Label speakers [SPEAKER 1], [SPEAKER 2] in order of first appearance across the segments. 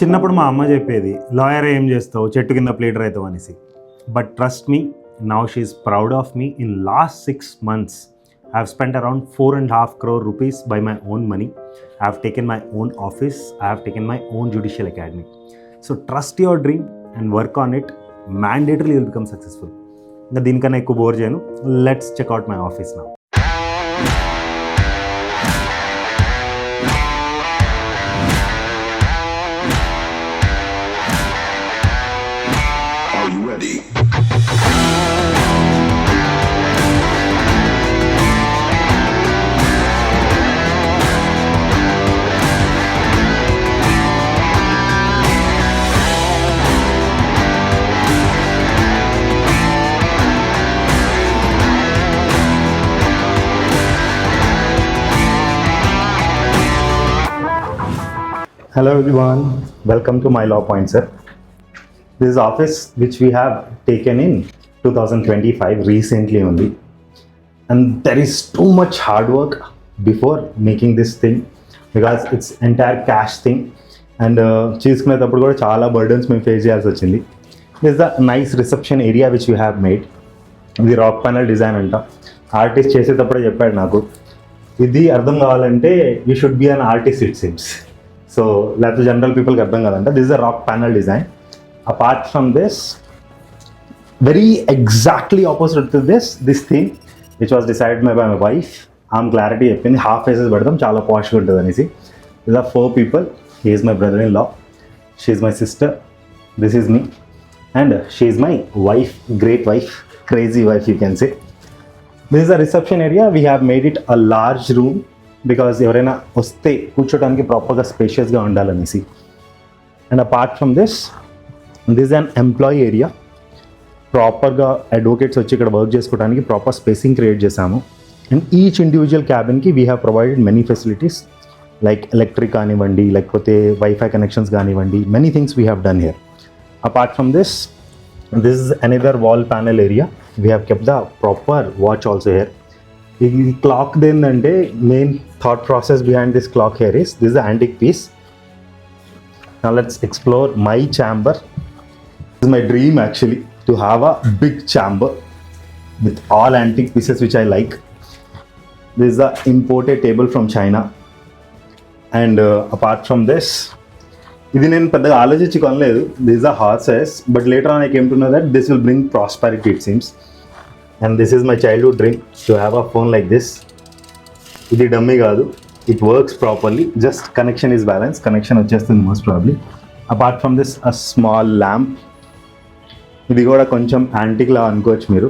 [SPEAKER 1] చిన్నప్పుడు మా అమ్మ చెప్పేది లాయర్ ఏం చేస్తావు చెట్టు కింద ప్లేటర్ అవుతావు అనేసి. But trust me, now she is proud of me. In last 6 months I have spent around 4.5 crore rupees by my own money. I have taken my own office. I have taken my own judicial academy. So trust your dream and work on it. Mandatorily you will become successful. ఇంకా దీనికన్నా ఎక్కువ bore చేయను. Let's check out my office now.
[SPEAKER 2] Are you ready?
[SPEAKER 1] Hello everyone, welcome to my law point, sir. This is office which we have taken in 2025 recently only, and there is too much hard work before making this thing because it's entire cash thing, and చేసుకునేటప్పుడు కూడా చాలా burdens మేము face చేయాల్సి వచ్చింది. This is the nice reception area which we have made. ఇది rock panel design అంట. Artist చేసేటప్పుడే చెప్పాడు నాకు, ఇది అర్థం కావాలంటే you should be an artist it seems. So లేకపోతే జనరల్ పీపుల్కి అర్థం కాదంట. This is a rock panel design. Apart from this, very exactly opposite to this thing which was decided by my wife. ఆమె క్లారిటీ చెప్పింది, half faces పెడతాం చాలా పాష్గా ఉంటుంది అనేసి. This are 4 people. He is my brother in law, she is my sister, this is me, and she is my wife, great wife, crazy wife you can say. This is a reception area. We have made it a large room because ఎవరైనా వస్తే కూర్చోడానికి ప్రాపర్గా స్పేషియస్గా ఉండాలనేసి. And apart from this is an employee area. ప్రాపర్గా advocates వచ్చి ఇక్కడ work చేసుకోవడానికి ప్రాపర్ స్పేసింగ్ క్రియేట్ చేశాము. అండ్ ఈచ్ ఇండివిజువల్ క్యాబిన్కి we have provided many facilities like electric కానివ్వండి, లేకపోతే వైఫై కనెక్షన్స్ కానివ్వండి, many things we have done here. Apart from this is another wall panel area. We have kept the proper watch also here. ఈ clock ఏంటంటే main thought process behind this clock here is this antique piece. Now let's explore my chamber. This is my dream actually to have a big chamber with all antique pieces which I like. This is the imported table from China. And apart from this, ఇది నేను పెద్దగా ఆలోచించి కొనలేదు. This is a horses, but later on I came to know that this will bring prosperity it seems. And this is my childhood dream to have a phone like this. ఇది dummy కాదు, it works properly, just connection is balanced, connection వచ్చేస్తుంది most probably. Apart from this, a small lamp. ఇది కూడా కొంచెం antique లా అనుకోవచ్చు మీరు.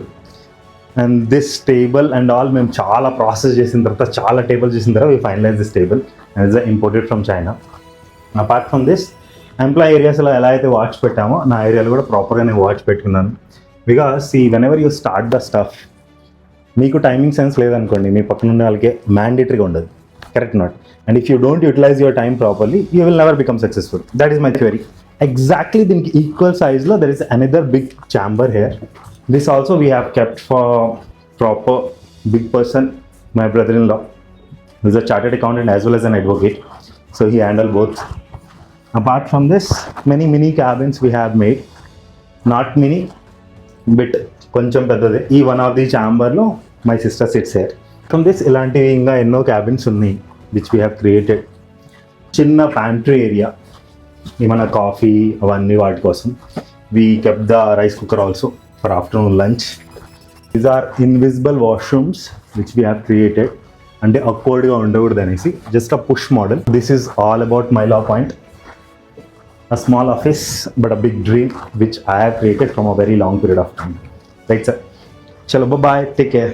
[SPEAKER 1] And this table and all మేము చాలా ప్రాసెస్ చేసిన తర్వాత, చాలా టేబుల్స్ చేసిన తర్వాత we finalize this table and it's imported from China. Apart from this, employee ఏరియాస్లో ఎలా అయితే వాచ్ పెట్టామో నా ఏరియాలో కూడా ప్రాపర్గా నేను వాచ్ పెట్టుకున్నాను. Because see whenever you start the stuff, మీకు టైమింగ్ సెన్స్ లేదనుకోండి, మీ పక్కన ఉన్న వాళ్ళకి మ్యాండేటరీగా ఉండదు, correct not? And if you don't utilize your time properly, you will never become successful. That is my theory. Exactly దీనికి ఈక్వల్ సైజ్లో there is another big chamber here. This also we have kept for proper big person, my brother in law. Is a chartered accountant as well as an advocate, so he handle both. Apart from this, many mini cabins we have made, not mini bit కొంచెం పెద్దది. ఈ one of the ఛాంబర్లో my sister sits here. From this ఇలాంటివి ఇంకా ఎన్నో cabins ఉన్నాయి which we have created. చిన్న pantry area, ఏమైనా కాఫీ అవన్నీ వాటి కోసం. We kept the rice cooker also for afternoon lunch. These are invisible washrooms which we have created, అంటే అక్వర్డ్గా ఉండకూడదు అనేసి, just a push model. This is all about my law point. A small office but a big dream which I have created from a very long period of time. Right, sir? Chalo, bye bye, take care.